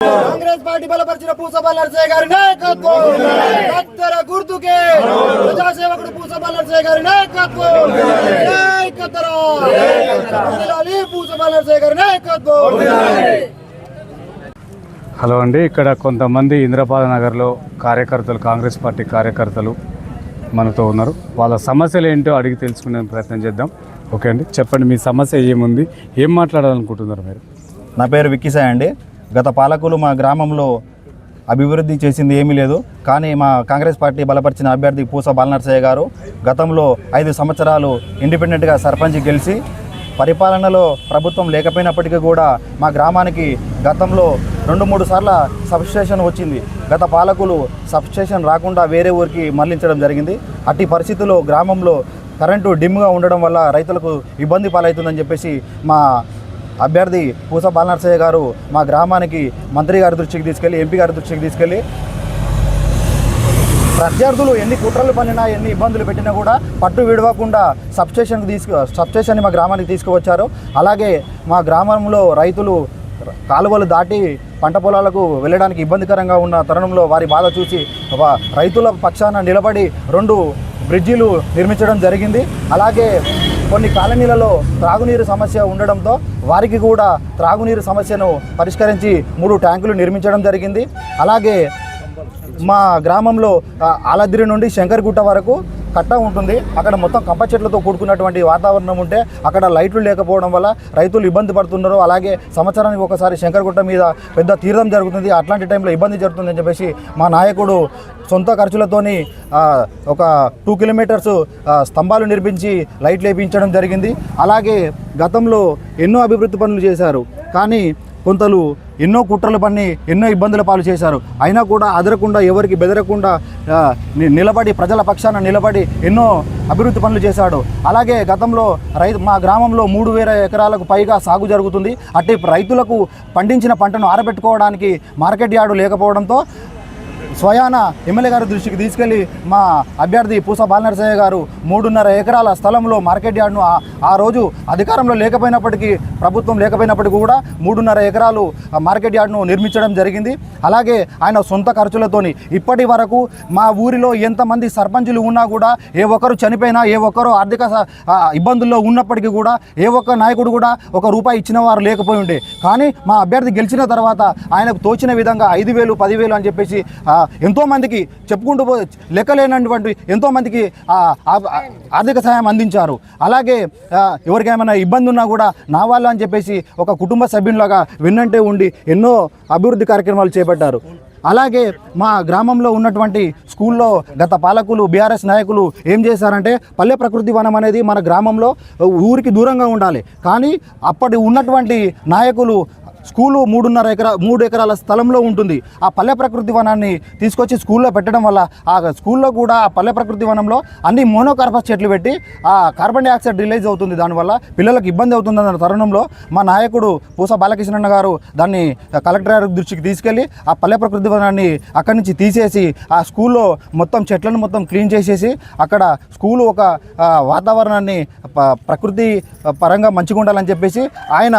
Congress party బలపరిచిన పూసపల్లి నరసయ్య గారి నాయకత్వం, కత్తెర గుర్తుకే ప్రజాసేవకుడు పూసపల్లి నరసయ్య గారి నాయకత్వం, కత్తెర పూసపల్లి నరసయ్య గారి నాయకత్వం. హలో అండి, ఇక్కడ కొంతమంది ఇంద్రపాద నగర్లో కార్యకర్తలు, కాంగ్రెస్ పార్టీ కార్యకర్తలు మనతో ఉన్నారు. వాళ్ళ సమస్యలు ఏంటో అడిగి తెలుసుకునే ప్రయత్నం చేద్దాం. ఓకే అండి, చెప్పండి మీ సమస్య ఏముంది, ఏం మాట్లాడాలనుకుంటున్నారు మీరు? నా పేరు విక్కిసాయి అండి. గత పాలకులు మా గ్రామంలో అభివృద్ధి చేసింది ఏమీ లేదు. కానీ మా కాంగ్రెస్ పార్టీ బలపరిచిన అభ్యర్థి పూస బాలనరసయ్య గారు గతంలో 5 సంవత్సరాలు ఇండిపెండెంట్గా సర్పంచ్ గెలిచి పరిపాలనలో ప్రభుత్వం లేకపోయినప్పటికీ కూడా మా గ్రామానికి గతంలో 2-3 సార్ల సబ్స్టేషన్ వచ్చింది. గత పాలకులు సబ్స్టేషన్ రాకుండా వేరే ఊరికి మళ్లించడం జరిగింది. అట్టి పరిస్థితుల్లో గ్రామంలో కరెంటు డిమ్గా ఉండడం వల్ల రైతులకు ఇబ్బంది పాలవుతుందని చెప్పేసి మా అభ్యర్థి పూస బాలనరసయ్య గారు మా గ్రామానికి మంత్రి గారి దృష్టికి తీసుకెళ్ళి, ఎంపీ గారి దృష్టికి తీసుకెళ్ళి ప్రత్యర్థులు ఎన్ని కుట్రలు పనినా, ఎన్ని ఇబ్బందులు పెట్టినా కూడా పట్టు విడవకుండా సబ్స్టేషన్ని మా గ్రామానికి తీసుకువచ్చారు. అలాగే మా గ్రామంలో రైతులు కాలువలు దాటి పంట పొలాలకు వెళ్ళడానికి ఇబ్బందికరంగా ఉన్న తరుణంలో వారి బాధ చూసి రైతుల పక్షాన నిలబడి 2 బ్రిడ్జిలు నిర్మించడం జరిగింది. అలాగే కొన్ని కాలనీలలో త్రాగునీరు సమస్య ఉండడంతో వారికి కూడా త్రాగునీరు సమస్యను పరిష్కరించి 3 ట్యాంకులు నిర్మించడం జరిగింది. అలాగే మా గ్రామంలో ఆలద్రి నుండి శంకర్గుట్ట వరకు కట్ట ఉంటుంది. అక్కడ మొత్తం కంప చెట్లతో కూడుకున్నటువంటి వాతావరణం ఉంటే అక్కడ లైట్లు లేకపోవడం వల్ల రైతులు ఇబ్బంది పడుతున్నారు. అలాగే సంవత్సరానికి ఒకసారి శంకర్గుట్ట మీద పెద్ద తీర్థం జరుగుతుంది. అట్లాంటి టైంలో ఇబ్బంది జరుగుతుందని చెప్పేసి మా నాయకుడు సొంత ఖర్చులతోని ఒక 2 కిలోమీటర్స్ స్తంభాలు నిర్మించి లైట్లు వేయించడం జరిగింది. అలాగే గతంలో ఎన్నో అభివృద్ధి పనులు చేశారు. కానీ కొంతలు ఎన్నో కుట్రలు పన్ని ఎన్నో ఇబ్బందుల పాలు చేశారు. అయినా కూడా అదరకుండా, ఎవరికి బెదరకుండా నిలబడి, ప్రజల పక్షాన నిలబడి ఎన్నో అభివృద్ధి పనులు చేశాడు. అలాగే గతంలో మా గ్రామంలో 3000 ఎకరాలకు పైగా సాగు జరుగుతుంది. అట్టి రైతులకు పండించిన పంటను ఆరబెట్టుకోవడానికి మార్కెట్ యార్డు లేకపోవడంతో స్వయాన ఎమ్మెల్యే గారి దృష్టికి తీసుకెళ్లి మా అభ్యర్థి పూస బాలనరసయ్య గారు 3.5 ఎకరాల స్థలంలో మార్కెట్ యార్డును ఆ రోజు అధికారంలో లేకపోయినప్పటికీ, ప్రభుత్వం లేకపోయినప్పటికీ కూడా 3.5 ఎకరాలు మార్కెట్ యార్డును నిర్మించడం జరిగింది. అలాగే ఆయన సొంత ఖర్చులతోని ఇప్పటి వరకు మా ఊరిలో ఎంతమంది సర్పంచులు ఉన్నా కూడా, ఏ ఒక్కరు చనిపోయినా, ఏ ఒక్కరు ఆర్థిక ఇబ్బందుల్లో ఉన్నప్పటికీ కూడా ఏ ఒక్క నాయకుడు కూడా ₹1 ఇచ్చిన వారు లేకపోయి ఉండే. కానీ మా అభ్యర్థి గెలిచిన తర్వాత ఆయనకు తోచిన విధంగా 5,000, 10,000 అని చెప్పేసి ఎంతోమందికి చెప్పుకుంటూ లెక్కలేనటువంటి ఎంతోమందికి ఆర్థిక సహాయం అందించారు. అలాగే ఎవరికైనా ఇబ్బంది ఉన్నా కూడా నా వాళ్ళు అని చెప్పేసి ఒక కుటుంబ సభ్యునిలాగా వెన్నంటే ఉండి ఎన్నో అభివృద్ధి కార్యక్రమాలు చేపట్టారు. అలాగే మా గ్రామంలో ఉన్నటువంటి స్కూల్లో గత పాలకులు, బీఆర్ఎస్ నాయకులు ఏం చేశారంటే, పల్లె ప్రకృతి వనం అనేది మన గ్రామంలో ఊరికి దూరంగా ఉండాలి. కానీ అప్పటి ఉన్నటువంటి నాయకులు స్కూలు 3 ఎకరాల స్థలంలో ఉంటుంది. ఆ పల్లె ప్రకృతి వనాన్ని తీసుకొచ్చి స్కూల్లో పెట్టడం వల్ల ఆ స్కూల్లో కూడా ఆ పల్లె ప్రకృతి వనంలో అన్ని మోనోకార్పస్ చెట్లు పెట్టి ఆ కార్బన్ డైఆక్సైడ్ రిలీజ్ అవుతుంది. దానివల్ల పిల్లలకు ఇబ్బంది అవుతుందన్న తరుణంలో మా నాయకుడు పూస బాలకృష్ణన్న గారు దాన్ని కలెక్టర్ గారి దృష్టికి తీసుకెళ్ళి ఆ పల్లె ప్రకృతి వనాన్ని అక్కడి నుంచి తీసేసి ఆ స్కూల్లో మొత్తం చెట్లను మొత్తం క్లీన్ చేసేసి అక్కడ స్కూలు ఒక వాతావరణాన్ని ప్రకృతి పరంగా మంచిగా ఉండాలని చెప్పేసి ఆయన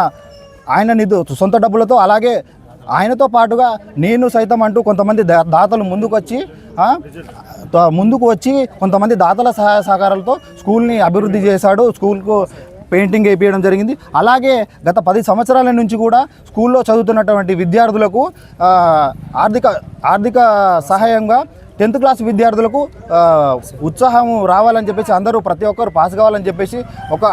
సొంత డబ్బులతో, అలాగే ఆయనతో పాటుగా నేను సైతం అంటూ కొంతమంది దాతలు ముందుకు వచ్చి కొంతమంది దాతల సహాయ సహకారాలతో స్కూల్ని అభివృద్ధి చేశాడు. స్కూల్కు పెయింటింగ్ వేయించడం జరిగింది. అలాగే గత 10 సంవత్సరాల నుంచి కూడా స్కూల్లో చదువుతున్నటువంటి విద్యార్థులకు ఆర్థిక సహాయంగా 10th క్లాస్ విద్యార్థులకు ఉత్సాహం రావాలని చెప్పేసి, అందరూ ప్రతి ఒక్కరు పాస్ కావాలని చెప్పేసి ఒక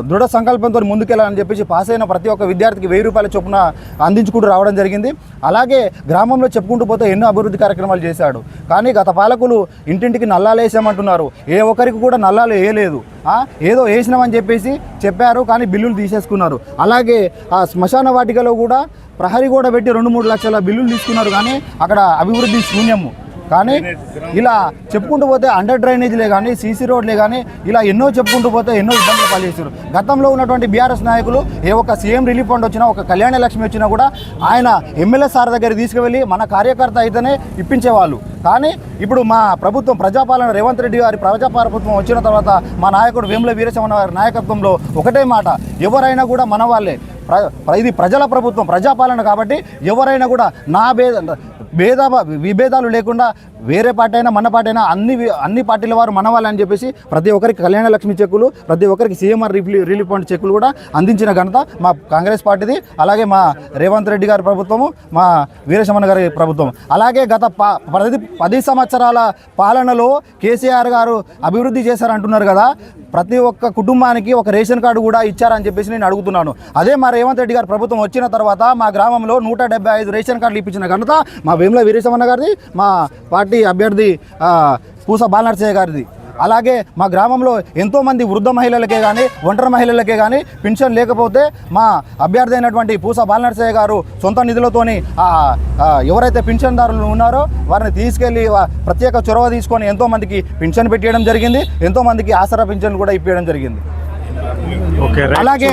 దృఢ సంకల్పంతో ముందుకెళ్ళాలని చెప్పేసి పాస్ అయిన ప్రతి ఒక్క విద్యార్థికి ₹1000 చొప్పున అందించుకుంటూ రావడం జరిగింది. అలాగే గ్రామంలో చెప్పుకుంటూ పోతే ఎన్నో అభివృద్ధి కార్యక్రమాలు చేశాడు. కానీ గత పాలకులు ఇంటింటికి నల్లాలు వేసామంటున్నారు. ఏ ఒక్కరికి కూడా నల్లాలు వేయలేదు. ఏదో వేసినామని చెప్పేసి చెప్పారు, కానీ బిల్లులు తీసేసుకున్నారు. అలాగే ఆ శ్మశాన వాటికలో కూడా ప్రహరీ కూడా పెట్టి 2-3 లక్షల బిల్లులు తీసుకున్నారు. కానీ అక్కడ అభివృద్ధి శూన్యము. కానీ ఇలా చెప్పుకుంటూ పోతే అండర్ డ్రైనేజీలే కానీ, సీసీ రోడ్లే కానీ, ఇలా ఎన్నో చెప్పుకుంటూ పోతే ఎన్నో ఇబ్బందులు పాల్చేశారు. గతంలో ఉన్నటువంటి బీఆర్ఎస్ నాయకులు ఏ ఒక్క సీఎం రిలీఫ్ ఫండ్ వచ్చినా, ఒక కళ్యాణ లక్ష్మి వచ్చినా కూడా ఆయన ఎమ్మెల్యే సార్ దగ్గర తీసుకువెళ్ళి మన కార్యకర్త అయితేనే ఇప్పించేవాళ్ళు. కానీ ఇప్పుడు మా ప్రభుత్వం, ప్రజాపాలన రేవంత్ రెడ్డి గారి ప్రజాప్రభుత్వం వచ్చిన తర్వాత మా నాయకుడు వేముల వీరేశం గారి నాయకత్వంలో ఒకటే మాట, ఎవరైనా కూడా మన వాళ్ళే. ఇది ప్రజల ప్రభుత్వం, ప్రజాపాలన కాబట్టి ఎవరైనా కూడా విభేదాలు లేకుండా వేరే పార్టీ అయినా మన పార్టీ అయినా అన్ని పార్టీల వారు మనవాళ్ళని చెప్పేసి ప్రతి ఒక్కరికి కళ్యాణ లక్ష్మి చెక్కులు, ప్రతి ఒక్కరికి సీఎంఆర్ రిలీఫ్ ఫండ్ చెక్కులు కూడా అందించిన ఘనత మా కాంగ్రెస్ పార్టీది. అలాగే మా రేవంత్ రెడ్డి గారి ప్రభుత్వము, మా వీరశమన్ గారి ప్రభుత్వం. అలాగే గత 10 సంవత్సరాల పాలనలో కేసీఆర్ గారు అభివృద్ధి చేశారంటున్నారు కదా, ప్రతి ఒక్క కుటుంబానికి ఒక రేషన్ కార్డు కూడా ఇచ్చారని చెప్పేసి నేను అడుగుతున్నాను. అదే మా రేవంత్ రెడ్డి గారి ప్రభుత్వం వచ్చిన తర్వాత మా గ్రామంలో 175 రేషన్ కార్డులు ఇప్పించిన ఘనత మా వేముల వీరేశమన్న గారిది, మా పార్టీ అభ్యర్థి పూస బాలనరసయ్య గారిది. అలాగే మా గ్రామంలో ఎంతోమంది వృద్ధ మహిళలకే కానీ ఒంటరి మహిళలకే కానీ పెన్షన్ లేకపోతే మా అభ్యర్థి అయినటువంటి పూస బాలనరసయ్య గారు సొంత నిధులతోని ఎవరైతే పెన్షన్దారులు ఉన్నారో వారిని తీసుకెళ్ళి ప్రత్యేక చొరవ తీసుకొని ఎంతోమందికి పెన్షన్ పెట్టేయడం జరిగింది, ఎంతోమందికి ఆసరా పెన్షన్ కూడా ఇప్పించడం జరిగింది. ఓకే, అలాగే